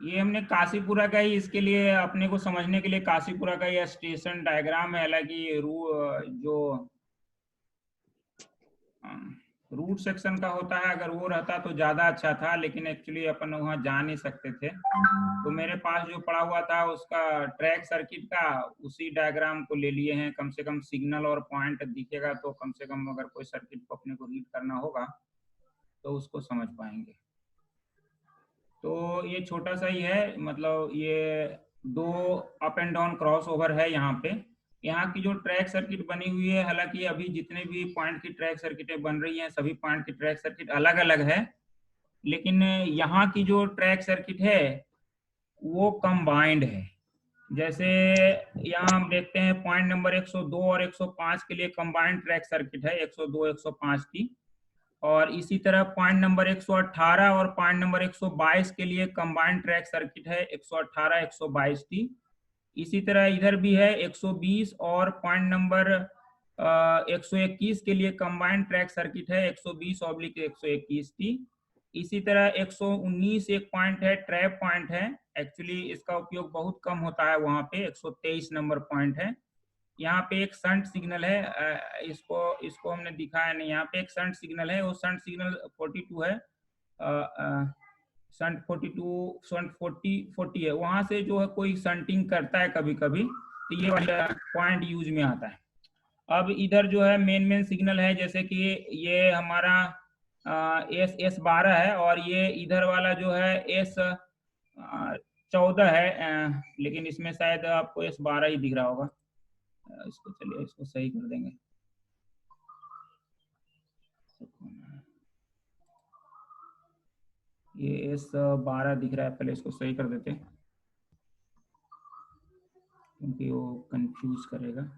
ये हमने काशीपुरा का ही, इसके लिए अपने को समझने के लिए काशीपुरा का यह स्टेशन डायग्राम है। हालांकि जो रूट सेक्शन का होता है, अगर वो रहता तो ज़्यादा अच्छा था, लेकिन एक्चुअली अपन वहाँ जा नहीं सकते थे। तो मेरे पास जो पड़ा हुआ था उसका ट्रैक सर्किट का, उसी डायग्राम को ले लिए हैं। कम से कम सिग्नल और पॉइंट दिखेगा तो कम से कम अगर कोई सर्किट को अपने को रीड करना होगा तो उसको समझ पाएंगे। तो ये छोटा सा ही है, मतलब ये 2 up and down cross over है यहाँ पे। यहाँ की जो ट्रैक सर्किट बनी हुई है, हालांकि अभी जितने भी पॉइंट की ट्रैक सर्किटें बन रही हैं सभी पॉइंट की ट्रैक सर्किट अलग अलग है, लेकिन यहाँ की जो ट्रैक सर्किट है वो कंबाइंड है। जैसे यहाँ हम देखते हैं पॉइंट नंबर 102 और 105 के लिए कंबाइंड ट्रैक सर्किट है 102 105 की, और इसी तरह पॉइंट नंबर 118 और पॉइंट नंबर 122 के लिए कंबाइंड ट्रैक सर्किट है 118 122 की। इसी तरह इधर भी है 120 और पॉइंट नंबर 121 के लिए कंबाइंड ट्रैक सर्किट है 120/121 की। इसी तरह 119 एक पॉइंट है, ट्रैप पॉइंट है। एक्चुअली इसका उपयोग बहुत कम होता है वहाँ पे। 123 नंबर पॉइंट है। यहाँ पे एक शंट सिग्नल है, इसको इसको हमने दिखाया नहीं। यहाँ पे एक शंट सिग्नल है, वो शंट सिग्नल 42 है, शंट 42 शंट 40 है। वहां से जो है कोई शंटिंग करता है कभी कभी, तो ये वाला पॉइंट यूज में आता है। अब इधर जो है मेन सिग्नल है, जैसे कि ये हमारा S12 है, और ये इधर वाला जो है S14 है, लेकिन इसमें शायद आपको S12 ही दिख रहा होगा। इसको चलिए इसको सही कर देंगे। ये S12 दिख रहा है, पहले इसको सही कर देते हैं क्योंकि वो कंफ्यूज करेगा।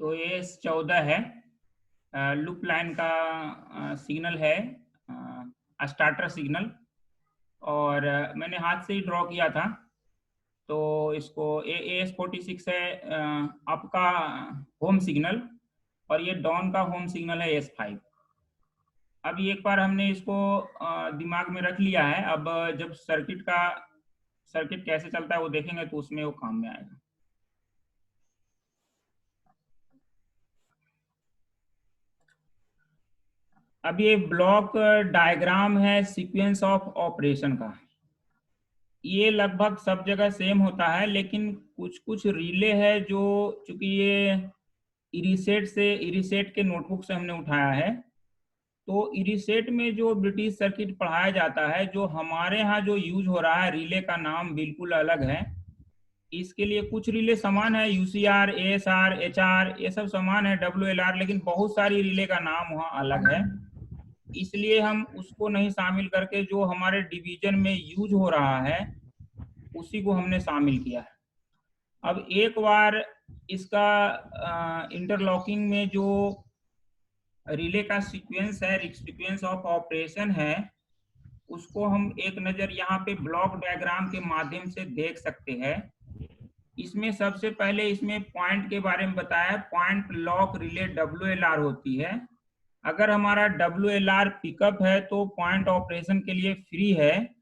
तो ये S14 है, लूप लाइन का सिग्नल है, स्टार्टर सिग्नल, और मैंने हाथ से ही ड्रॉ किया था। तो इसको AS46 है आपका होम सिग्नल, और ये डाउन का होम सिग्नल है S5। अभी एक बार हमने इसको दिमाग में रख लिया है, अब जब सर्किट कैसे चलता है वो देखेंगे तो उसमें वो काम में आएगा। अब ये ब्लॉक डायग्राम है सीक्वेंस ऑफ ऑपरेशन का। ये लगभग सब जगह सेम होता है, लेकिन कुछ कुछ रिले है जो, चूंकि ये इरिसेट के नोटबुक से हमने उठाया है, तो इरिसेट में जो ब्रिटिश सर्किट पढ़ाया जाता है, जो हमारे यहाँ जो यूज हो रहा है रिले का नाम बिल्कुल अलग है। इसके लिए कुछ रिले समान है, UCR ASR HR ये सब समान है, WLR, लेकिन बहुत सारी रिले का नाम वहाँ अलग है। इसलिए हम उसको नहीं शामिल करके जो हमारे डिवीजन में यूज हो रहा है उसी को हमने शामिल किया है। अब एक बार इसका इंटरलॉकिंग में जो रिले का सीक्वेंस है, सीक्वेंस ऑफ ऑपरेशन है, उसको हम एक नज़र यहाँ पे ब्लॉक डायग्राम के माध्यम से देख सकते हैं। इसमें सबसे पहले इसमें पॉइंट के बारे में बताया, पॉइंट लॉक रिले WLR होती है। अगर हमारा WLR पिकअप है तो पॉइंट ऑपरेशन के लिए फ्री है,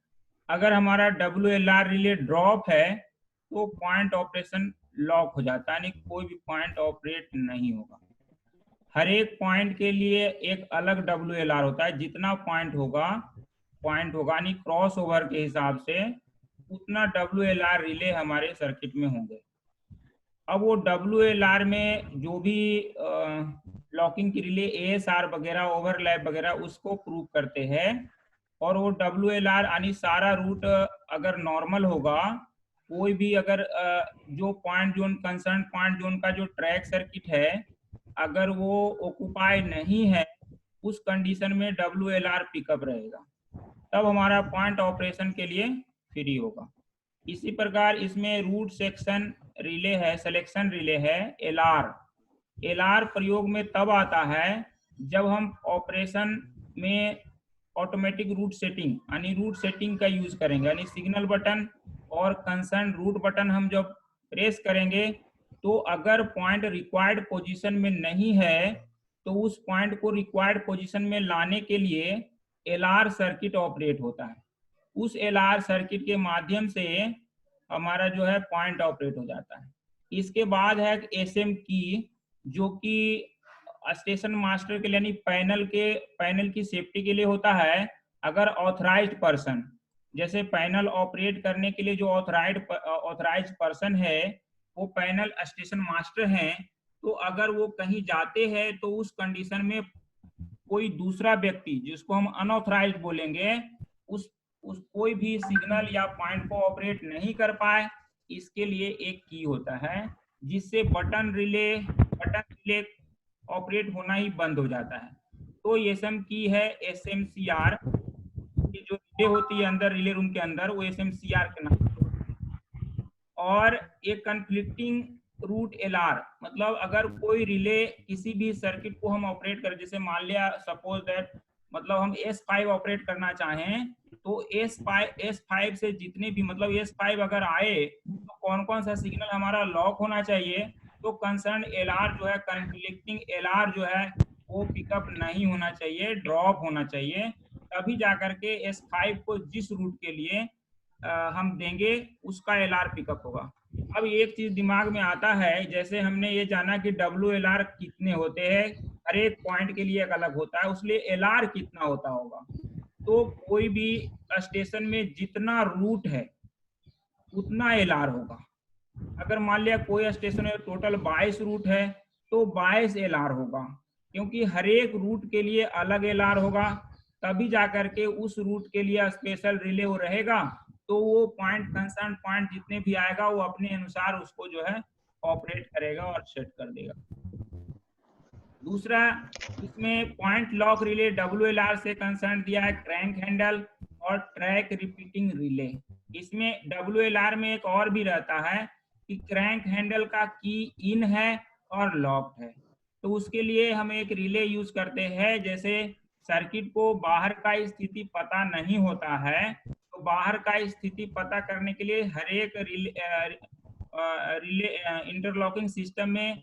अगर हमारा WLR रिले ड्रॉप है तो पॉइंट ऑपरेशन लॉक हो जाता है, यानी कोई भी पॉइंट ऑपरेट नहीं होगा। हर एक पॉइंट के लिए एक अलग WLR होता है, जितना पॉइंट होगा यानी क्रॉस ओवर के हिसाब से उतना WLR रिले हमारे सर्किट में होंगे। अब वो WLR में जो भी लॉकिंग की रिले ASR वगैरह ओवरलैप वगैरह उसको प्रूव करते हैं। और वो WLR यानी सारा रूट अगर नॉर्मल होगा, कोई भी अगर जो point zone concern point zone का जो ट्रैक सर्किट है अगर वो ऑक्युपाई नहीं है, उस कंडीशन में WLR पिकअप रहेगा, तब हमारा पॉइंट ऑपरेशन के लिए फ्री होगा। इसी प्रकार इसमें रूट सेक्शन रिले है, सिलेक्शन रिले है, LR प्रयोग में तब आता है जब हम ऑपरेशन में ऑटोमेटिक रूट सेटिंग यानी रूट सेटिंग का यूज करेंगे, यानी सिग्नल बटन और कंसर्न रूट बटन हम जब प्रेस करेंगे तो अगर पॉइंट रिक्वायर्ड पोजीशन में नहीं है तो उस पॉइंट को रिक्वायर्ड पोजीशन में लाने के लिए LR सर्किट ऑपरेट होता है। उस LR सर्किट के माध्यम से हमारा जो है पॉइंट ऑपरेट हो जाता है। इसके बाद है SM की, जो कि स्टेशन मास्टर के लिए यानी पैनल की सेफ्टी के लिए होता है। अगर ऑथराइज्ड पर्सन, जैसे पैनल ऑपरेट करने के लिए जो ऑथराइज्ड पर्सन है वो पैनल स्टेशन मास्टर हैं, तो अगर वो कहीं जाते हैं तो उस कंडीशन में कोई दूसरा व्यक्ति जिसको हम अनऑथराइज्ड बोलेंगे उस कोई भी सिग्नल या पॉइंट को ऑपरेट नहीं कर पाए। इसके लिए एक की होता है जिससे बटन रिले ऑपरेट होना ही बंद हो जाता है। तो एसएम की है SMCR, की जो रिले होती है अंदर रिले रूम के अंदर वो SMCR के नाम। और एक कन्फ्लिक्टिंग रूट LR, मतलब अगर कोई रिले किसी भी सर्किट को हम ऑपरेट करें, जैसे मान लिया सपोज दैट मतलब हम S5 ऑपरेट करना चाहें तो S5 से जितने भी मतलब S5 अगर आए तो कौन कौन सा सिग्नल हमारा लॉक होना चाहिए, तो कंसर्न LR जो है कन्फ्लिक्टिंग LR जो है वो पिकअप नहीं होना चाहिए, ड्रॉप होना चाहिए, तभी जाकर के S5 को जिस रूट के लिए हम देंगे उसका LR पिकअप होगा। अब एक चीज दिमाग में आता है, जैसे हमने ये जाना कि WLR कितने होते हैं, हर एक पॉइंट के लिए एक अलग होता है, उसलिए LR कितना होता होगा। तो कोई भी स्टेशन में जितना रूट है उतना LR होगा। अगर मान लिया कोई स्टेशन में टोटल 22 रूट है तो 22 LR होगा, क्योंकि हर एक रूट के लिए अलग LR होगा, तभी जाकर के उस रूट के लिए स्पेशल रिले वो रहेगा। तो वो पॉइंट कंसर्न पॉइंट जितने भी आएगा वो अपने अनुसार उसको जो है ऑपरेट करेगा और सेट कर देगा। दूसरा, इसमें पॉइंट लॉक रिले WLR से कंसर्न दिया है क्रैंक हैंडल और ट्रैक रिपीटिंग रिले। इसमें WLR में एक और भी रहता है कि क्रैंक हैंडल का की इन है और लॉक है, तो उसके लिए हम एक रिले यूज करते हैं। जैसे सर्किट को बाहर का स्थिति पता नहीं होता है तो बाहर का स्थिति पता करने के लिए हर एक रिले इंटरलॉकिंग सिस्टम में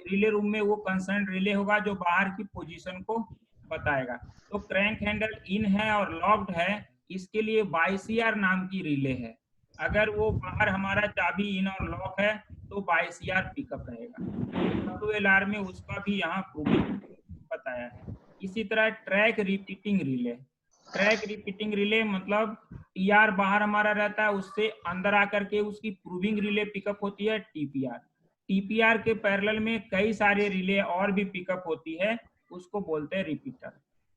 रिले रूम में वो कंसर्न रिले होगा जो बाहर की पोजीशन को बताएगा। तो क्रैंक हैंडल इन है और लॉक्ड है, इसके लिए BCR नाम की रिले है। अगर वो बाहर हमारा चाबी इन और लॉक है तो BCR पिकअप रहेगा। WLR में उसका भी यहाँ प्रूविंग बताया है। इसी तरह ट्रैक रिपीटिंग रिले मतलब TR बाहर हमारा रहता है, उससे अंदर आकर के उसकी प्रूविंग रिले पिकअप होती है TPR के पैरेलल में कई सारे रिले और भी पिकअप होती है, उसको बोलते हैं रिपीटर।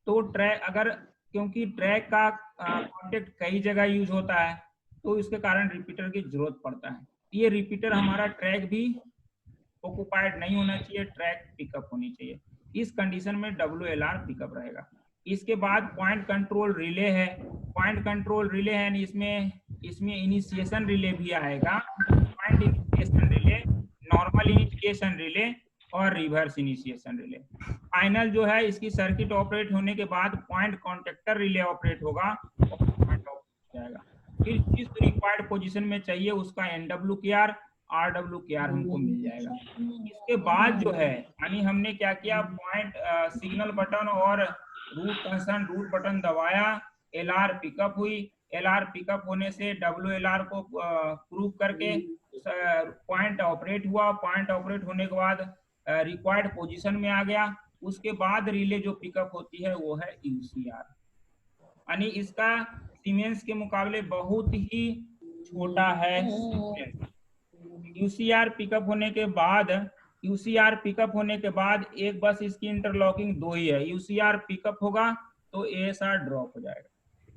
तो ट्रैक अगर क्योंकि ट्रैक का कॉन्टेक्ट कई जगह यूज होता है तो इसके कारण रिपीटर की जरूरत पड़ता है। ये रिपीटर हमारा ट्रैक भी ऑक्युपाइड नहीं होना चाहिए, ट्रैक पिकअप होनी चाहिए। इस कंडीशन में WLR पिकअप रहेगा। इसके बाद पॉइंट कंट्रोल रिले है। पॉइंट कंट्रोल रिले है इसमें इनिशिएशन रिले भी आएगा, point initiation relay, normal initiation relay और रिवर्स इनिशिएशन रिले। फाइनल जो है इसकी सर्किट ऑपरेट होने के बाद पॉइंट कॉन्टेक्टर रिले ऑपरेट होगा और पॉइंट ऑपरेट हो जाएगा। फिर जिस रिक्वायर्ड पोजीशन में चाहिए उसका NWKR RWKR हमको मिल जाएगा। इसके बाद जो है यानी हमने क्या किया, पॉइंट सिग्नल बटन और रूट बटन दबाया, LR पिकअप हुई, LR पिकअप होने से WLR को प्रूव करके पॉइंट ऑपरेट हुआ, पॉइंट ऑपरेट होने के बाद रिक्वायर्ड पोजीशन में आ गया, उसके बाद रिले जो पिकअप होती है वो है UCR। यानी इसका सीमेंस के मुकाबले बहुत ही छोटा है सीक्वेंस। UCR पिकअप होने के बाद एक बस इसकी इंटरलॉकिंग 2 ही है, UCR पिकअप होगा तो ASR ड्रॉप हो जाएगा,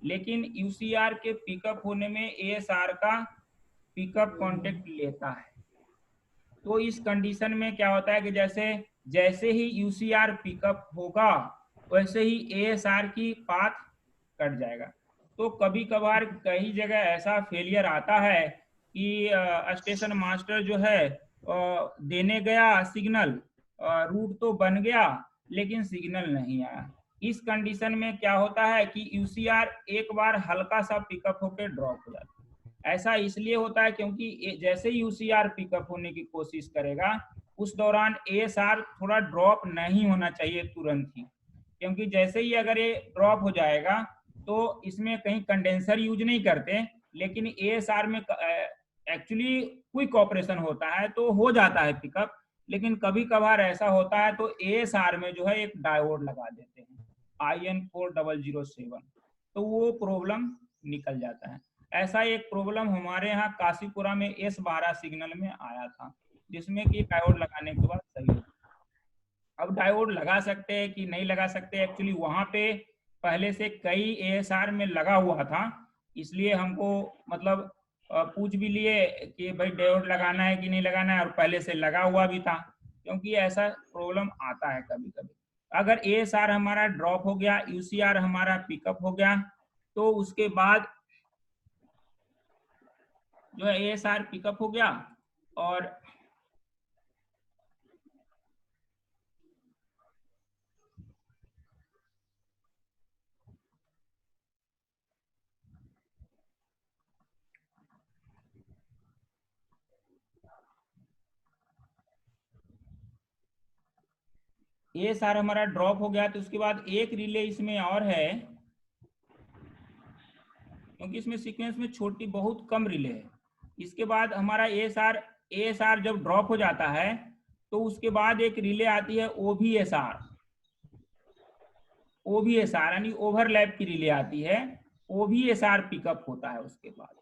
लेकिन UCR के पिकअप होने में ASR का पिकअप कांटेक्ट लेता है। तो इस कंडीशन में क्या होता है कि जैसे ही UCR पिकअप होगा वैसे ही ASR की पाथ कट जाएगा। तो कभी कभार कई जगह ऐसा फेलियर आता है कि स्टेशन मास्टर जो है देने गया सिग्नल, रूट तो बन गया लेकिन सिग्नल नहीं आया। इस कंडीशन में क्या होता है कि UCR एक बार हल्का सा पिकअप होकर ड्रॉप हो जाता है। ऐसा इसलिए होता है क्योंकि जैसे ही UCR पिकअप होने की कोशिश करेगा उस दौरान ASR थोड़ा ड्रॉप नहीं होना चाहिए तुरंत ही, क्योंकि जैसे ही अगर ये ड्रॉप हो जाएगा तो इसमें कहीं कंडेंसर यूज नहीं करते, लेकिन ASR में एक्चुअली क्विक ऑपरेशन होता है तो हो जाता है पिकअप, लेकिन कभी कभार ऐसा होता है तो ASR में जो है एक डायोड लगा देते हैं IN4007, तो वो प्रॉब्लम निकल जाता है। ऐसा एक प्रॉब्लम हमारे यहाँ काशीपुरा में S12 सिग्नल में आया था, जिसमें कि डायोड लगाने के बाद सही हो। अब डायोड लगा सकते हैं कि नहीं लगा सकते, एक्चुअली वहां पे पहले से कई ASR में लगा हुआ था, इसलिए हमको मतलब पूछ भी लिए कि भाई डायोड लगाना है कि नहीं लगाना है, और पहले से लगा हुआ भी था, क्योंकि ऐसा प्रॉब्लम आता है कभी कभी। अगर ASR हमारा ड्रॉप हो गया, UCR हमारा पिकअप हो गया, तो उसके बाद जो है ASR पिकअप हो गया और ASR हमारा ड्रॉप हो गया, तो उसके बाद एक रिले इसमें और है, क्योंकि इसमें सीक्वेंस में छोटी बहुत कम रिले है। इसके बाद हमारा ASR जब ड्रॉप हो जाता है तो उसके बाद एक रिले आती है OVSR यानी ओवरलैप की रिले आती है, OVSR पिकअप होता है। उसके बाद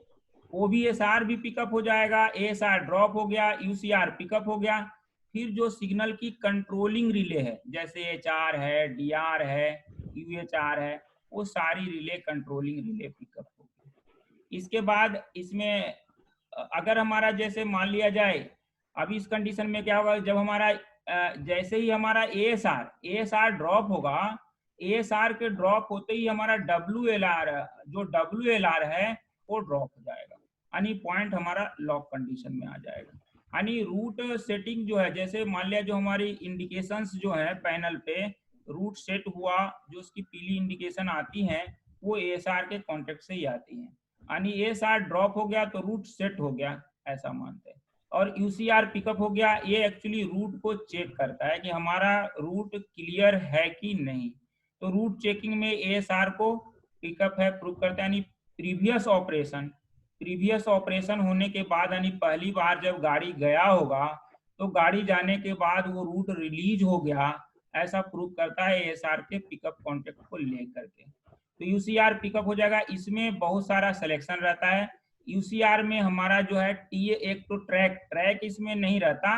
OVSR भी पिकअप हो जाएगा, ASR ड्रॉप हो गया, UCR पिकअप हो गया। फिर जो सिग्नल की कंट्रोलिंग रिले है, जैसे HR है, DR है, UHR है, वो सारी रिले कंट्रोलिंग रिले पिकअप होगी। इसके बाद इसमें अगर हमारा जैसे मान लिया जाए, अभी इस कंडीशन में क्या होगा, जब हमारा जैसे ही हमारा ASR ड्रॉप होगा, ASR के ड्रॉप होते ही हमारा WLR है वो ड्रॉप हो जाएगा, यानी पॉइंट हमारा लॉक कंडीशन में आ जाएगा। यानी रूट सेटिंग जो है, जैसे मान लिया जो हमारी इंडिकेशंस जो है पैनल पे रूट सेट हुआ, जो उसकी पीली इंडिकेशन आती है वो ASR के कॉन्टेक्ट से ही आती है, यानी ASR ड्रॉप हो गया तो रूट सेट हो गया, ऐसा मानते हैं। और UCR पिकअप हो गया, ये एक्चुअली रूट को चेक करता है कि हमारा रूट क्लियर है कि नहीं। तो रूट चेकिंग में ASR को पिकअप है प्रूव करता है, यानी प्रीवियस ऑपरेशन होने के बाद, यानी पहली बार जब गाड़ी गया होगा तो गाड़ी जाने के बाद वो रूट रिलीज हो गया, ऐसा प्रूव करता है ASR के पिकअप कॉन्टेक्ट को लेकर के। तो UCR पिकअप हो जाएगा। इसमें बहुत सारा सिलेक्शन रहता है। UCR में हमारा जो है एक तो ट्रैक इसमें नहीं रहता,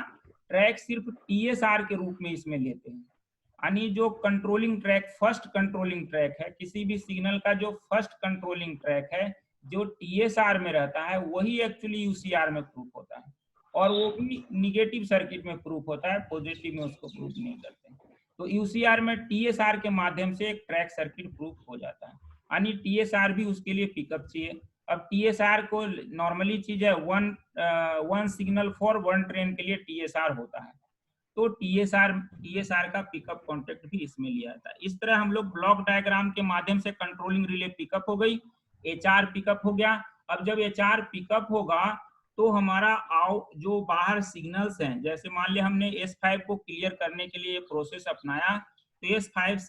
ट्रैक सिर्फ TSR के रूप में इसमें लेते हैं, यानी जो controlling track, first controlling track है किसी भी सिग्नल का, जो फर्स्ट कंट्रोलिंग ट्रैक है जो TSR में रहता है वही एक्चुअली UCR में प्रूफ होता है, और वो भी निगेटिव सर्किट में प्रूफ होता है, पॉजिटिव में उसको प्रूफ नहीं करते। तो UCR में TSR के माध्यम से एक ट्रैक सर्किट प्रूफ हो जाता है, यानी TSR भी उसके लिए पिकअप चाहिए। अब TSR को नॉर्मली चीज है, one signal for one train के लिए TSR होता है, तो TSR का पिकअप कॉन्टेक्ट भी इसमें लिया जाता है। इस तरह हम लोग ब्लॉक डायग्राम के माध्यम से कंट्रोलिंग रिले पिकअप हो गई, HR पिकअप हो गया। अब जब HR पिकअप होगा तो हमारा जो बाहर सिग्नल्स हैं, जैसे मान लिया हमने S5 को क्लियर करने के लिए प्रोसेस अपनाया, तो S5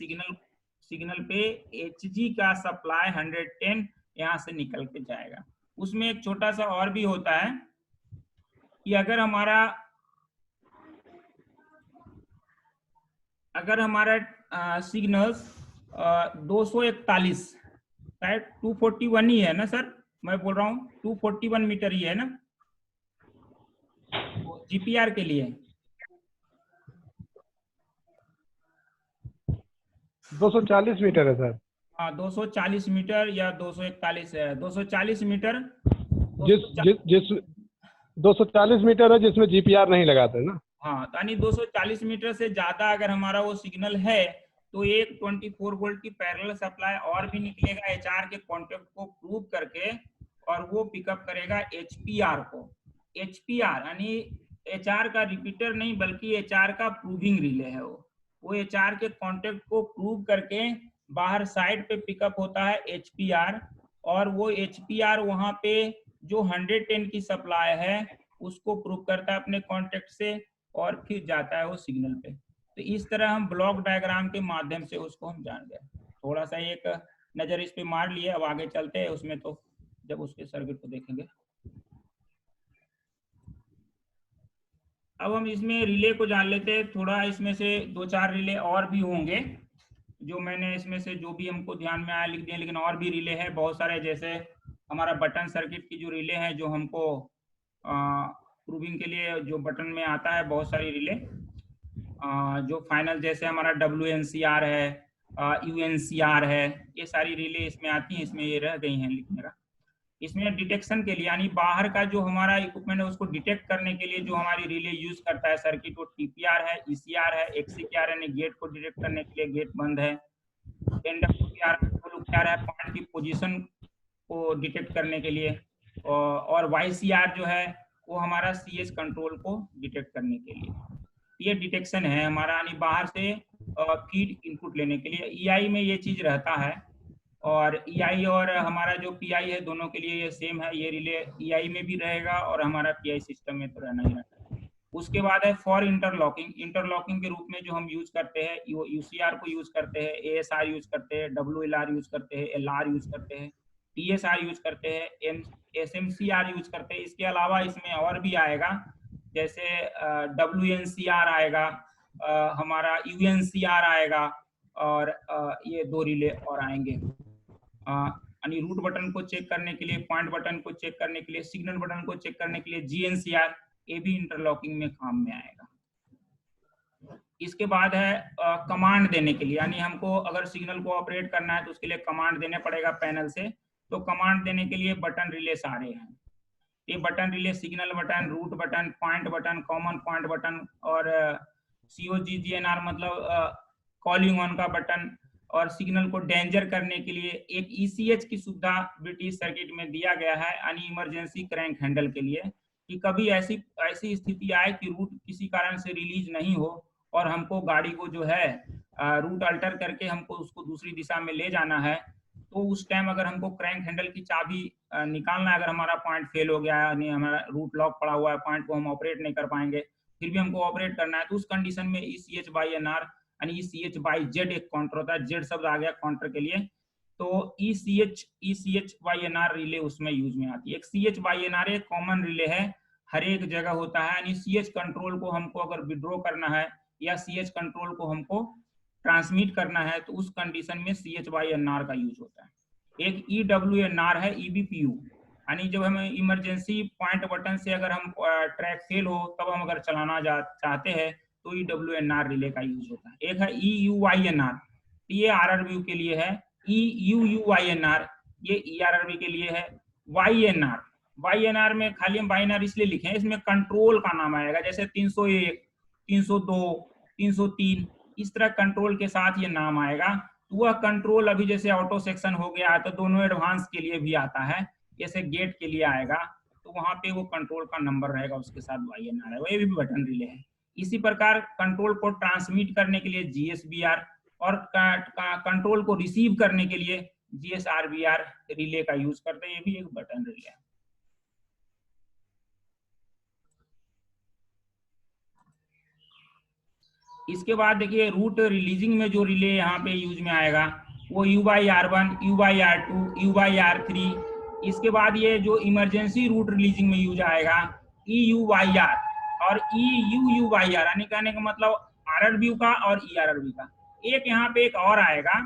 सिग्नल पे HG का सप्लाई 110 यहाँ से निकल के जाएगा। उसमें एक छोटा सा और भी होता है कि अगर हमारा सिग्नल्स 241 शायद 241 ही है ना सर, मैं बोल रहा हूँ 241 मीटर ही है ना जीपीआर के लिए। 240 मीटर है सर। हाँ 240 मीटर या 241 है, 240 मीटर। जिस जिस जिस 240 मीटर है जिसमें जीपीआर नहीं लगाते ना। हाँ यानी 240 मीटर से ज्यादा अगर हमारा वो सिग्नल है तो एक 24 वोल्ट की पैरेलल सप्लाई और भी निकलेगा एचआर के कॉन्टेक्ट को प्रूव करके, और वो पिकअप करेगा एचपीआर को। एचपीआर यानी एचआर का रिपीटर नहीं बल्कि एचआर का प्रूविंग रिले है। वो एचआर के कॉन्टेक्ट को प्रूव करके बाहर साइड पे पिकअप होता है एचपीआर, और वो एचपीआर वहां पे जो 110 की सप्लाई है उसको प्रूव करता है अपने कॉन्टेक्ट से, और फिर जाता है वो सिग्नल पे। तो इस तरह हम ब्लॉक डायग्राम के माध्यम से उसको हम जान गए। थोड़ा सा एक नजर इस पे मार लिए, अब आगे चलते हैं उसमें, तो जब उसके सर्किट को देखेंगे। अब हम इसमें रिले को जान लेते हैं थोड़ा। इसमें से 2-4 रिले और भी होंगे जो मैंने इसमें से जो भी हमको ध्यान में आया लिख दिया, लेकिन और भी रिले है बहुत सारे। जैसे हमारा बटन सर्किट की जो रिले हैं जो हमको प्रूविंग के लिए जो बटन में आता है, बहुत सारी रिले जो फाइनल जैसे हमारा WNCR है, UNCR है, ये सारी रिले इसमें आती हैं। इसमें ये रह गई हैं लिखने का। इसमें डिटेक्शन के लिए यानी बाहर का जो हमारा इक्विपमेंट है उसको डिटेक्ट करने के लिए जो हमारी रिले यूज करता है सर्किट, वो TPR है, ECR है, XCR यानी गेट को डिटेक्ट करने के लिए गेट बंद है, NWPR है पॉइंट की पोजीशन को डिटेक्ट करने के लिए, और YCR जो है वो हमारा CS कंट्रोल को डिटेक्ट करने के लिए। ये डिटेक्शन है हमारा, यानी बाहर से फीड इनपुट लेने के लिए। EI में ये चीज रहता है, और EI और हमारा जो PI है दोनों के लिए ये सेम है। ये रिले EI में भी रहेगा और हमारा PI सिस्टम में तो रहना ही रहता है। उसके बाद है फॉर इंटरलॉकिंग। इंटरलॉकिंग के रूप में जो हम यूज करते हैं UCR को यूज करते हैं, ASR यूज करते हैं, WLR यूज करते हैं, LR यूज करते हैं, TSR यूज करते हैं, SMCR यूज करते हैं। इसके अलावा इसमें और भी आएगा, जैसे WNCR आएगा, हमारा UNCR आएगा, और ये 2 रिले और आएंगे। यानी रूट बटन को चेक करने के लिए, पॉइंट बटन को चेक करने के लिए, सिग्नल बटन को चेक करने के लिए GNCR, ये भी इंटरलॉकिंग में काम में आएगा। इसके बाद है कमांड देने के लिए, यानी हमको अगर सिग्नल को ऑपरेट करना है तो उसके लिए कमांड देने पड़ेगा पैनल से। तो कमांड देने के लिए बटन रिले सारे हैं। ये button relay signal button, route button, point button, common point button, और COGGNR मतलब कॉलिंग ऑन का बटन, और सिग्नल को डेंजर करने के लिए एक ECH की सुविधा ब्रिटिश सर्किट में दिया गया है, यानी इमरजेंसी क्रैंक हैंडल के लिए, कि कभी ऐसी स्थिति आए कि रूट किसी कारण से रिलीज नहीं हो और हमको गाड़ी को जो है रूट अल्टर करके हमको उसको दूसरी दिशा में ले जाना है। तो उस टाइम अगर हमको क्रैंक हैंडल की चाबी निकालना है, अगर हमारा पॉइंट फेल हो गया है, हमारा रूट लॉक पड़ा हुआ है, पॉइंट को हम ऑपरेट नहीं कर पाएंगे, फिर भी हमको ऑपरेट करना है, तो उस कंडीशन में ECH/NR यानी ECH/Z एक काउंटर होता है। Z शब्द आ गया काउंटर के लिए, तो ECH/NR रिले उसमें यूज में आती है। एक CH/NR एक कॉमन रिले है, हर एक जगह होता है। यानी CH कंट्रोल को हमको अगर विड्रॉ करना है या CH कंट्रोल को हमको ट्रांसमिट करना है, तो उस कंडीशन में CH/NR का यूज होता है। एक EWNR है, EBPU, यानी जब हम इमरजेंसी पॉइंट बटन से अगर हम ट्रैक फेल हो तब हम अगर चलाना चाहते हैं तो EWNR रिले का यूज होता है। एक है EUYNR, ये RRB के लिए है। EUUYNR ये ERRB के लिए है। YNR में खाली हम बाइनर इसलिए लिखे हैं, इसमें कंट्रोल का नाम आएगा, जैसे 301, 302, 303, इस तरह कंट्रोल के साथ ये नाम आएगा। वह कंट्रोल अभी जैसे ऑटो सेक्शन हो गया है तो दोनों एडवांस के लिए भी आता है, जैसे गेट के लिए आएगा तो वहां पे वो कंट्रोल का नंबर रहेगा, उसके साथ YNR है, वो भी बटन रिले है। इसी प्रकार कंट्रोल को ट्रांसमिट करने के लिए GSBR, और कंट्रोल को रिसीव करने के लिए GSRBR रिले का यूज करते हैं, ये भी एक बटन रिले है। इसके बाद देखिए रूट रिलीजिंग में जो रिले यहाँ पे यूज में आएगा वो U/R1, U/R2, U/R3। इसके बाद ये जो इमरजेंसी रूट रिलीजिंग में यूज आएगा EUYR और EUUYR, यानी कहने का मतलब RRBU का और ERRBU का। एक यहाँ पे एक और आएगा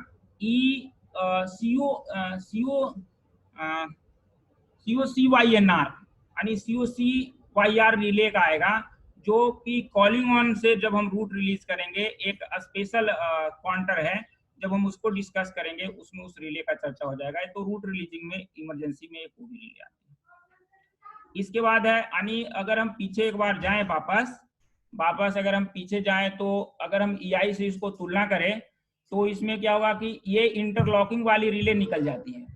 COCYNR, यानी COCYR रिले का आएगा, जो कि कॉलिंग ऑन से जब हम रूट रिलीज करेंगे, एक स्पेशल काउंटर है, जब हम उसको डिस्कस करेंगे उसमें उस रिले का चर्चा हो जाएगा। तो रूट रिलीजिंग में इमरजेंसी में एक वो भी रिले आती है। इसके बाद है, यानी अगर हम पीछे एक बार जाएं वापस अगर हम पीछे जाएं, तो अगर हम EI से इसको तुलना करें तो इसमें क्या होगा कि ये इंटरलॉकिंग वाली रिले निकल जाती है।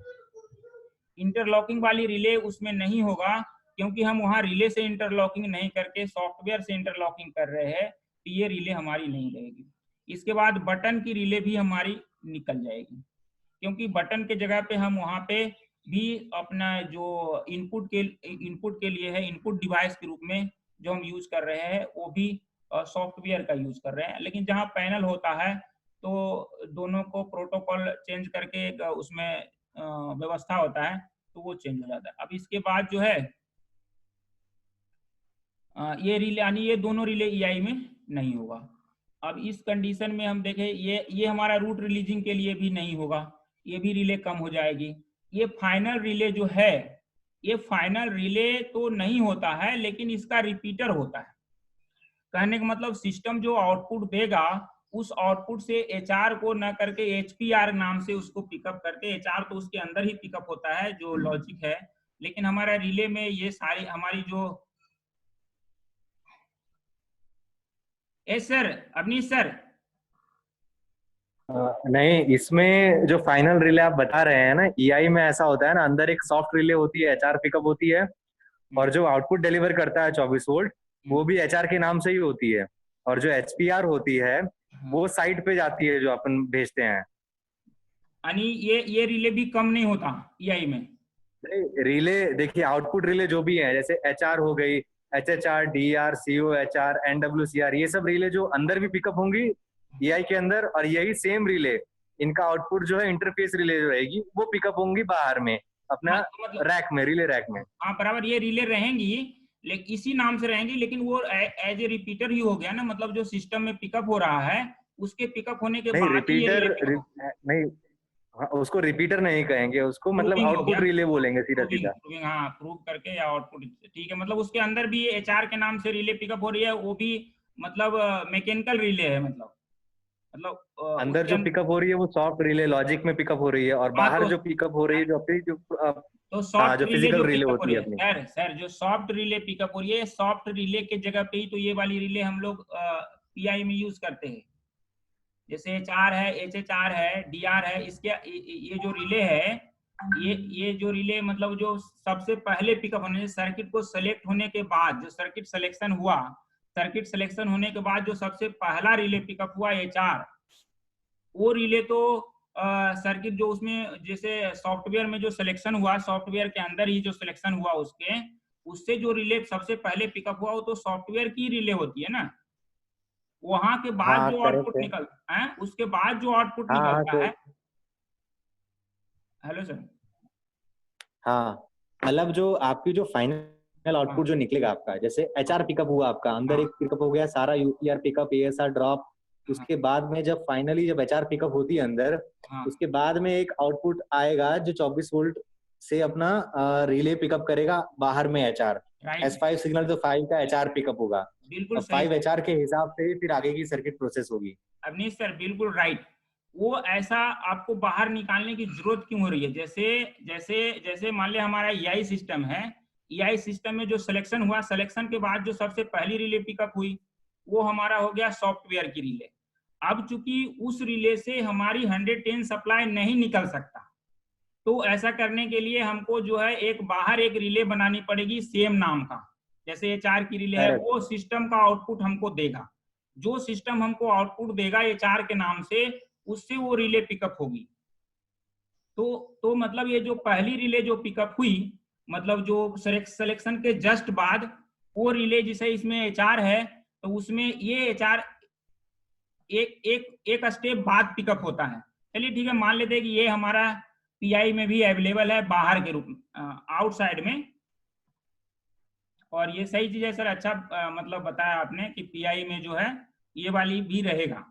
इंटरलॉकिंग वाली रिले उसमें नहीं होगा, क्योंकि हम वहां रिले से इंटरलॉकिंग नहीं करके सॉफ्टवेयर से इंटरलॉकिंग कर रहे हैं, तो ये रिले हमारी नहीं रहेगी। इसके बाद बटन की रिले भी हमारी निकल जाएगी, क्योंकि बटन के जगह पे हम वहां पे भी अपना जो इनपुट के लिए है, इनपुट डिवाइस के रूप में जो हम यूज कर रहे हैं, वो भी सॉफ्टवेयर का यूज कर रहे हैं। लेकिन जहाँ पैनल होता है तो दोनों को प्रोटोकॉल चेंज करके उसमें व्यवस्था होता है, तो वो चेंज हो जाता है। अब इसके बाद जो है ये रिले, यानी ये दोनों रिले EI में नहीं होगा। अब इस कंडीशन में हम देखें, ये हमारा रूट रिलीजिंग के लिए भी नहीं होगा, ये भी रिले कम हो जाएगी। ये फाइनल रिले जो है, ये फाइनल रिले तो नहीं होता है, लेकिन इसका रिपीटर होता है। कहने का मतलब सिस्टम जो आउटपुट देगा, उस आउटपुट से HR को न करके HPR नाम से उसको पिकअप करके, HR तो उसके अंदर ही पिकअप होता है जो लॉजिक है, लेकिन हमारा रिले में ये सारी हमारी जो सर अवनीश सर नहीं, इसमें जो फाइनल रिले आप बता रहे हैं ना, EI में ऐसा होता है ना, अंदर एक सॉफ्ट रिले होती है, HR पिकअप होती है, और जो आउटपुट डिलीवर करता है 24 वोल्ट, वो भी HR के नाम से ही होती है। और जो HPR होती है वो साइट पे जाती है जो अपन भेजते हैं। यानी ये रिले भी कम नहीं होता EI में? रिले देखिए, आउटपुट रिले जो भी है, जैसे HR हो गई, HHR, DR, COHR, NWCR, ये सब रिले जो अंदर भी पिकअप होंगी EI के अंदर, और यही सेम रिले इनका आउटपुट जो है इंटरफेस रिले जो रहेगी वो पिकअप होंगी बाहर में अपना रैक में, रिले रैक में। हाँ बराबर, ये रिले रहेंगी, लेकिन इसी नाम से रहेंगी, लेकिन वो एज ए रिपीटर ही हो गया ना, मतलब जो सिस्टम में पिकअप हो रहा है उसके पिकअप होने के बाद रिपीटर नहीं, हाँ, उसको रिपीटर नहीं कहेंगे, उसको मतलब आउटपुट रिले बोलेंगे सीधा सीधा। हाँ, प्रूव करके या आउटपुट, ठीक है। मतलब उसके अंदर भी HR के नाम से रिले पिकअप हो रही है, वो भी मतलब मैकेनिकल रिले है, मतलब अंदर जो पिकअप हो रही है वो सॉफ्ट रिले लॉजिक में पिकअप हो रही है, और बाहर जो पिकअप हो रही है जो अपनी तो सॉफ्ट रिले फिजिकल जो रिले पिकअप हो होती रही है है, सर जो सॉफ्ट रिले पिकअप हो रही है, सॉफ्ट रिले के जगह पे ही तो ये वाली रिले हम लोग PI में यूज करते हैं। जैसे HR है, HHR है, DR है, इसके ये जो रिले है, ये जो रिले मतलब जो सबसे पहले पिकअप होने, सर्किट को सेलेक्ट होने के बाद जो सर्किट सिलेक्शन हुआ, सर्किट सिलेक्शन होने के बाद जो सबसे पहला रिले पिकअप हुआ HR, वो रिले तो सर्किट जो उसमें जैसे सॉफ्टवेयर में जो सिलेक्शन हुआ, सॉफ्टवेयर के अंदर ही जो सिलेक्शन हुआ उससे जो रिले सबसे पहले पिकअप हुआ, वो तो सॉफ्टवेयर की रिले होती है ना। वहां के बाद जो आउटपुट निकलता है, उसके बाद जो आउटपुट निकलता है। Hello sir. हाँ, मतलब जो आपकी जो फाइनल आउटपुट जो निकलेगा आपका, जैसे HR पिकअप हुआ आपका, अंदर एक पिकअप हो गया सारा UPR पिकअप, ASR ड्रॉप, उसके बाद में जब फाइनली जब HR पिकअप होती है अंदर, उसके बाद में एक आउटपुट आएगा जो 24 वोल्ट से अपना रिले पिकअप करेगा बाहर में HR। S5 सिग्नल तो 5 का HR पिकअप होगा, बिल्कुल 5 HR के हिसाब से फिर आगे की सर्किट प्रोसेस होगी। अवनीश सर बिल्कुल राइट। वो ऐसा आपको बाहर निकालने की जरूरत क्यों हो रही है? जैसे मान लिया हमारा EI सिस्टम है, EI सिस्टम में जो सिलेक्शन हुआ, सिलेक्शन के बाद जो सबसे पहली रिले पिकअप हुई वो हमारा हो गया सॉफ्टवेयर की रिले। अब चूंकि उस रिले से हमारी 110 सप्लाई नहीं निकल सकता, तो ऐसा करने के लिए हमको जो है एक बाहर एक रिले बनानी पड़ेगी सेम नाम का। जैसे HR की रिले है, वो सिस्टम का आउटपुट हमको देगा, जो सिस्टम हमको आउटपुट देगा HR के नाम से, उससे वो रिले पिकअप होगी। तो मतलब ये जो पहली रिले जो पिकअप हुई, मतलब जो सिलेक्शन के जस्ट बाद वो रिले, जिसे इसमें HR है, तो उसमें ये HR एक स्टेप बाद पिकअप होता है। चलिए ठीक है, मान लेते हैं कि ये हमारा पीआई में भी अवेलेबल है बाहर के रूप आउटसाइड में, और ये सही चीज है सर, अच्छा मतलब बताया आपने कि पीआई में जो है ये वाली भी रहेगा।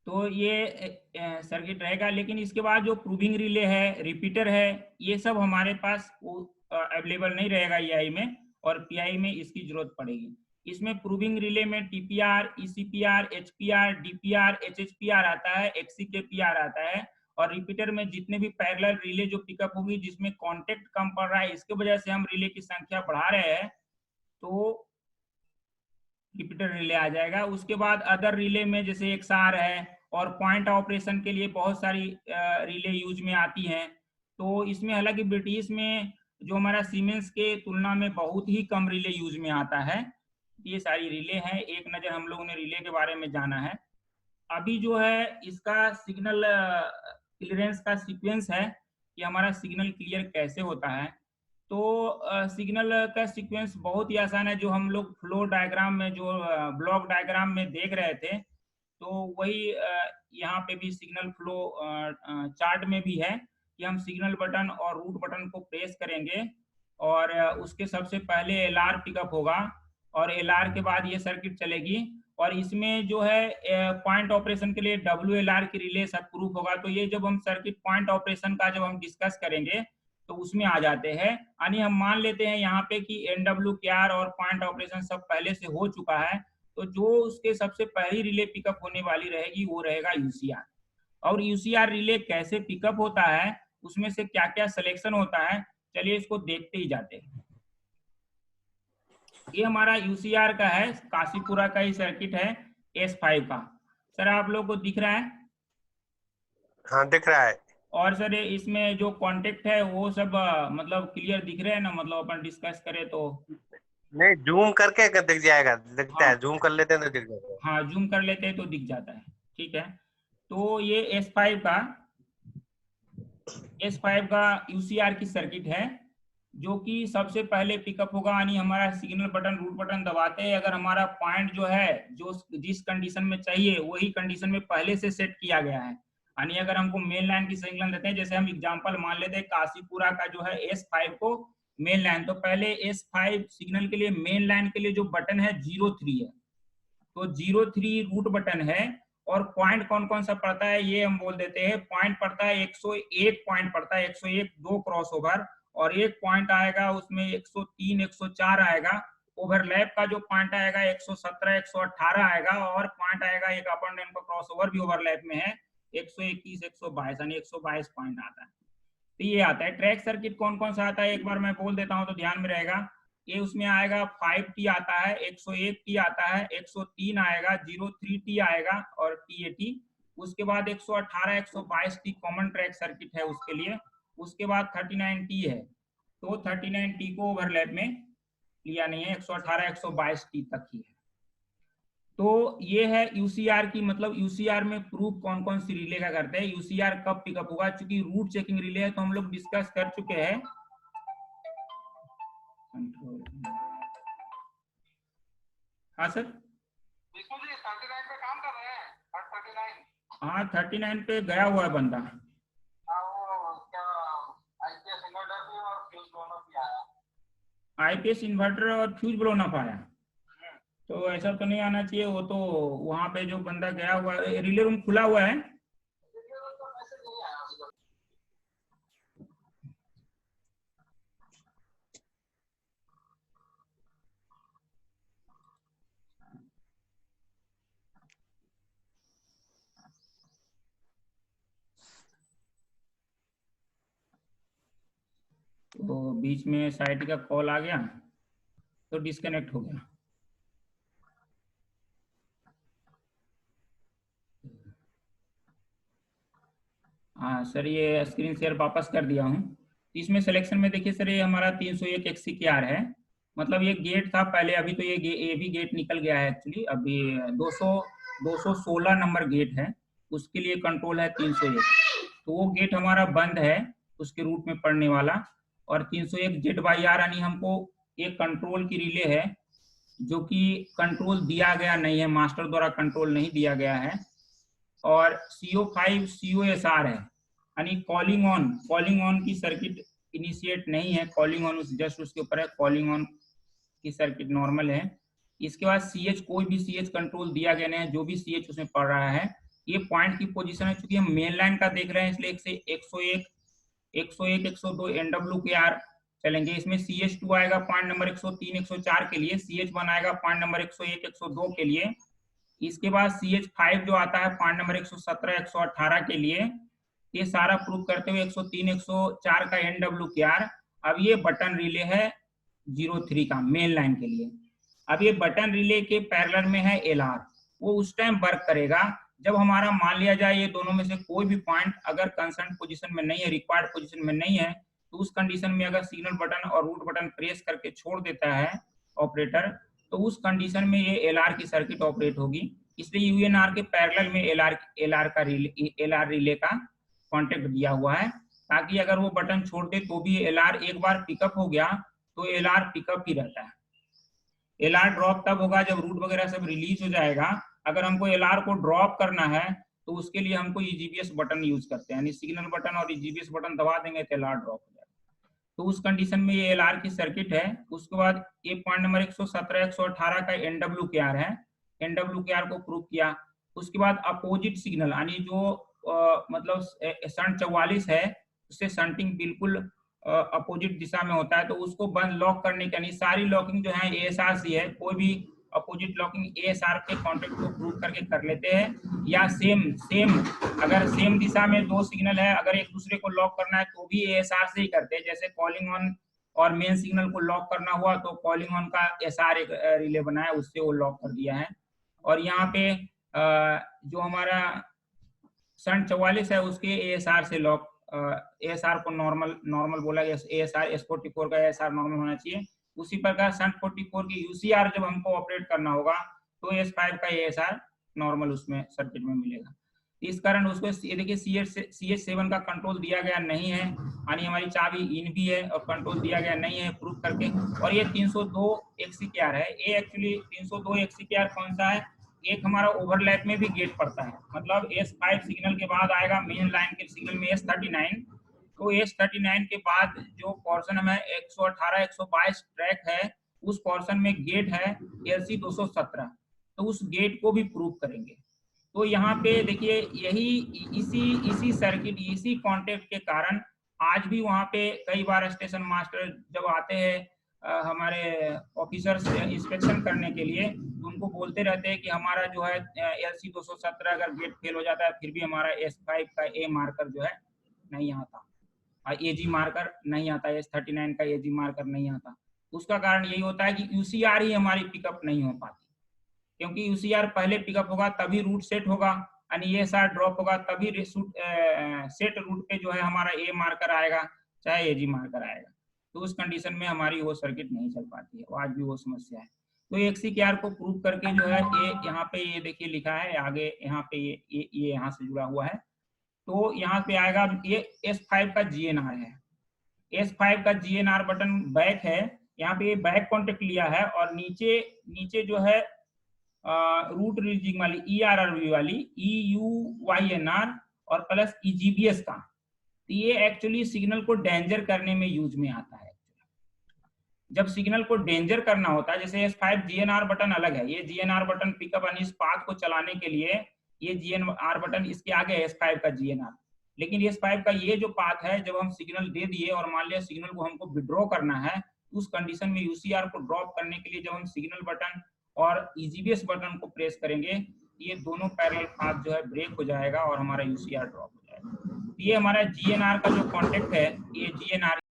तो ये सर्किट रहेगा, लेकिन इसके बाद जो प्रूविंग रिले है, रिपीटर है, ये सब हमारे पास अवेलेबल नहीं रहेगा ईआई में, और पीआई में इसकी जरूरत पड़ेगी। इसमें प्रूविंग रिले में टीपीआर, ईसीपीआर, एचपीआर, डीपीआर, एचएचपीआर आता है, एक्सीकेपीआर आता है, और रिपीटर में जितने भी पैरेलल रिले जो पिकअप होगी जिसमें कॉन्टेक्ट कम पड़ रहा है, इसके वजह से हम रिले की संख्या बढ़ा रहे हैं, तो रिपीटर रिले आ जाएगा। उसके बाद अदर रिले में जैसे एक्सआर है, और पॉइंट ऑपरेशन के लिए बहुत सारी रिले यूज में आती हैं। तो इसमें हालांकि ब्रिटिश में जो हमारा सीमेंस के तुलना में बहुत ही कम रिले यूज में आता है। ये सारी रिले हैं, एक नज़र हम लोगों ने रिले के बारे में जाना है। अभी जो है इसका सिग्नल क्लियरेंस का सीक्वेंस है कि हमारा सिग्नल क्लियर कैसे होता है। तो सिग्नल का सीक्वेंस बहुत ही आसान है, जो हम लोग फ्लो डायग्राम में, जो ब्लॉक डायग्राम में देख रहे थे, तो वही यहाँ पे भी सिग्नल फ्लो चार्ट में भी है कि हम सिग्नल बटन और रूट बटन को प्रेस करेंगे, और उसके सबसे पहले एलआर पिकअप होगा, और एलआर के बाद ये सर्किट चलेगी, और इसमें जो है पॉइंट ऑपरेशन के लिए WLR की रिले सब प्रूफ होगा। तो ये जब हम सर्किट पॉइंट ऑपरेशन का जब हम डिस्कस करेंगे तो उसमें आ जाते हैं। यानी हम मान लेते हैं यहाँ पे कि NWKR और पॉइंट ऑपरेशन सब पहले से हो चुका है, तो जो उसके सबसे पहली रिले पिकअप होने वाली रहेगी वो रहेगा UCR। और UCR रिले कैसे पिकअप होता है, उसमें से क्या क्या सिलेक्शन होता है, चलिए इसको देखते ही जाते हैं। ये हमारा UCR का है, काशीपुरा का ही सर्किट है, S5 का। सर आप लोग को दिख रहा है? हाँ दिख रहा है। और सर इसमें जो कांटेक्ट है वो सब मतलब क्लियर दिख रहे हैं ना, मतलब अपन डिस्कस करें तो? नहीं, जूम करके दिख जाएगा, दिखता हाँ, है, जूम कर लेते हैं तो दिख जाता है। हाँ जूम कर लेते हैं तो दिख जाता है, ठीक है। तो ये S5 का UCR की सर्किट है, जो कि सबसे पहले पिकअप होगा। यानी हमारा सिग्नल बटन, रूट बटन दबाते हैं, अगर हमारा पॉइंट जो है जो जिस कंडीशन में चाहिए वही कंडीशन में पहले से सेट किया गया है। यानी अगर हमको मेन लाइन की सिग्नल देते हैं, जैसे हम एग्जांपल मान लेते हैं काशीपुरा का जो है S5 को मेन लाइन, तो पहले S5 सिग्नल के लिए मेन लाइन के लिए जो बटन है 03 है, तो 03 रूट बटन है। और पॉइंट कौन कौन सा पड़ता है ये हम बोल देते हैं। पॉइंट पड़ता है 101 पॉइंट पड़ता है, 101 दो क्रॉस ओवर, और एक पॉइंट आएगा उसमें 103 104 आएगा। ओवरलैप का जो पॉइंट आएगा 117 118 आएगा, और पॉइंट आएगा एक अप एंड डाउन का क्रॉस ओवर भी ओवरलैप में है 121 122, यानी 122 पॉइंट आता है। तो ये आता है। ट्रैक सर्किट कौन कौन सा आता है एक बार मैं बोल देता हूँ तो ध्यान में रहेगा। ये उसमें आएगा 5T आता है, 101T आता है, 103 आएगा, 03T आएगा और TAT। उसके बाद 118 122T कॉमन ट्रैक सर्किट है उसके लिए। उसके बाद 39T है, तो 39T को ओवरलैप में लिया नहीं है, 118 122T तक ही है। तो ये है UCR की, मतलब UCR में प्रूफ कौन कौन सी रिले का करते हैं, UCR कब पिकअप होगा। चूंकि रूट चेकिंग रिले है तो हम लोग डिस्कस कर चुके हैं। हाँ सर, 39 पे काम कर रहे हैं। 39 हाँ 39 पे गया हुआ है बंदा। IPS इन्वर्टर और फ्यूज ब्लोन अप आया, तो ऐसा तो नहीं आना चाहिए। वो तो वहां पे जो बंदा गया हुआ है, रिले रूम खुला हुआ है। तो बीच में साइट का कॉल आ गया तो डिस्कनेक्ट हो गया। हाँ सर, ये स्क्रीन शेयर वापस कर दिया हूँ। इसमें सिलेक्शन में देखिए सर, ये हमारा 301 XCKR है, मतलब ये गेट था पहले, अभी तो ये भी गेट निकल गया है एक्चुअली। अभी 216 नंबर गेट है, उसके लिए कंट्रोल है 301। तो वो गेट हमारा बंद है उसके रूट में पड़ने वाला। और 301 Z/R यानी हमको एक कंट्रोल की रिले है जो कि कंट्रोल दिया गया नहीं है, मास्टर द्वारा कंट्रोल नहीं दिया गया है। और CO5 COSR है यानी कॉलिंग ऑन की सर्किट इनिशिएट नहीं है, कॉलिंग ऑन जस्ट उसके ऊपर है, कॉलिंग ऑन की सर्किट नॉर्मल है। इसके बाद CH कोई भी CH कंट्रोल दिया गया नहीं है, जो भी CH उसमें पड़ रहा है। ये पॉइंट की पोजीशन है, चूंकि हम मेन लाइन का देख रहे हैं इसलिए 101 102 NWKR चलेंगे। इसमें CH2 आएगा पॉइंट नंबर 103 104 के लिए, CH1 आएगा पॉइंट नंबर 101 102 के लिए। इसके बाद CH5 जो आता है पॉइंट नंबर 117 118 के लिए। ये सारा प्रूव करते हुए 103 104 का NWKR। अब ये बटन रिले है 03 का मेन लाइन के लिए। अब ये बटन रिले के पैरेलल में है LR, वो उस टाइम वर्क करेगा जब हमारा मान लिया जाए ये दोनों में से कोई भी पॉइंट अगर कंसर्न पोजीशन में नहीं है, रिक्वायर्ड पोजीशन में नहीं है, तो उस कंडीशन में अगर सिग्नल बटन और रूट बटन प्रेस करके छोड़ देता है ऑपरेटर, तो उस कंडीशन में ये LR की सर्किट ऑपरेट होगी। इसलिए UNR के पैरेलल में LR रिले का कॉन्टेक्ट दिया हुआ है, ताकि अगर वो बटन छोड़ दे तो भी LR एक बार पिकअप हो गया तो LR पिकअप ही रहता है। LR ड्रॉप तब होगा जब रूट वगैरह सब रिलीज हो जाएगा। अगर हमको LR को ड्रॉप करना है तो उसके लिए हमको EGBS बटन यूज करते हैं, यानी सिग्नल बटन और EGBS बटन दबा देंगे तो LR ड्रॉप हो जाएगा। तो उस कंडीशन में ये LR की सर्किट है। उसके बाद ये पॉइंट नंबर 117 118 का NWKR है, NWKR को प्रूव किया। उसके बाद अपोजिट सिग्नल यानी जो मतलब शंट 44 है उससे शंटिंग बिल्कुल अपोजिट दिशा में होता है, तो उसको बंद लॉक करने के, यानी सारी लॉकिंग जो है ASR से है, कोई भी अपोजिट लॉकिंग ASR के कॉन्टेक्ट को प्रूव करके कर लेते हैं। या सेम अगर सेम दिशा में दो सिग्नल है, अगर एक दूसरे को लॉक करना है तो भी ASR से ही करते हैं। जैसे कॉलिंग ऑन और मेन सिग्नल को लॉक करना हुआ तो कॉलिंग ऑन का SR एक रिले बनाया, उससे वो लॉक कर दिया है। और यहाँ पे जो हमारा शंट 44 है उसके ASR से लॉक, ASR को नॉर्मल बोला गया, ASR S44 का ASR नॉर्मल होना चाहिए। उसी प्रकार शंट 44 की UCR जब हमको ऑपरेट करना होगा तो S5 का ASR नॉर्मल उसमें सर्किट में मिलेगा। इस कारण उसको ये देखिए CH7 का कंट्रोल दिया गया नहीं है, यानी हमारी चाबी इन भी है और कंट्रोल दिया गया नहीं है प्रूफ करके। और ये 302 XCKR है। ये एक्चुअली 302 XCKR कौन सा है, एक हमारा ओवरलैप में भी गेट पड़ता है, मतलब S5 सिग्नल के बाद आएगा मेन लाइन के सिग्नल में S39। तो S39 के बाद जो पोर्शन हमें 118 122 ट्रैक है उस पोर्शन में गेट है LC 217, तो उस गेट को भी प्रूव करेंगे। तो यहाँ पे देखिए यही इसी सर्किट इसी कॉन्टेक्ट के कारण आज भी वहाँ पे कई बार स्टेशन मास्टर जब आते हैं हमारे ऑफिसर्स इंस्पेक्शन करने के लिए, तो उनको बोलते रहते हैं कि हमारा जो है LC 217 अगर गेट फेल हो जाता है फिर भी हमारा S5 का A मार्कर जो है नहीं आता, AG मार्कर नहीं आता, S39 का AG मार्कर नहीं आता। उसका कारण यही होता है कि UCR ही हमारी पिकअप नहीं हो पाती, क्योंकि UCR पहले पिकअप होगा तभी रूट सेट होगा, यानी ASR ड्रॉप होगा तभी सेट रूट पे जो है हमारा A मार्कर आएगा चाहे AG मार्कर आएगा। तो उस कंडीशन में हमारी वो सर्किट नहीं चल पाती है, आज भी वो समस्या है। तो XCKR को प्रूव करके जो है ये यहाँ पे ये देखिए लिखा है आगे, यहाँ पे ये यहाँ से जुड़ा हुआ है। तो यहाँ पे आएगा ये S5 का GNR है, S5 का GNR बटन बैक है, यहाँ पे ये बैक कॉन्टेक्ट लिया है और नीचे जो है रूट रिलीजिंग वाली ERRV वाली EUYNR और प्लस EGBS का, तो ये एक्चुअली सिग्नल को डेंजर करने में यूज में आता है। जब सिग्नल को डेंजर करना होता है, जैसे S5 GNR बटन अलग है, ये GNR बटन पिकअप यानी इस पाथ को चलाने के लिए ये GNR बटन, इसके आगे S5 का GNR। लेकिन S5 का ये जो पाथ है, जब हम सिग्नल दे दिए और मान लिया सिग्नल को हमको विड्रॉ करना है, उस कंडीशन में UCR को ड्रॉप करने के लिए जब हम सिग्नल बटन और EGBS बटन को प्रेस करेंगे, ये दोनों पैरेलल पाथ जो है ब्रेक हो जाएगा और हमारा UCR ड्रॉप हो जाएगा। ये हमारा GNR का जो कॉन्टेक्ट है, ये GNR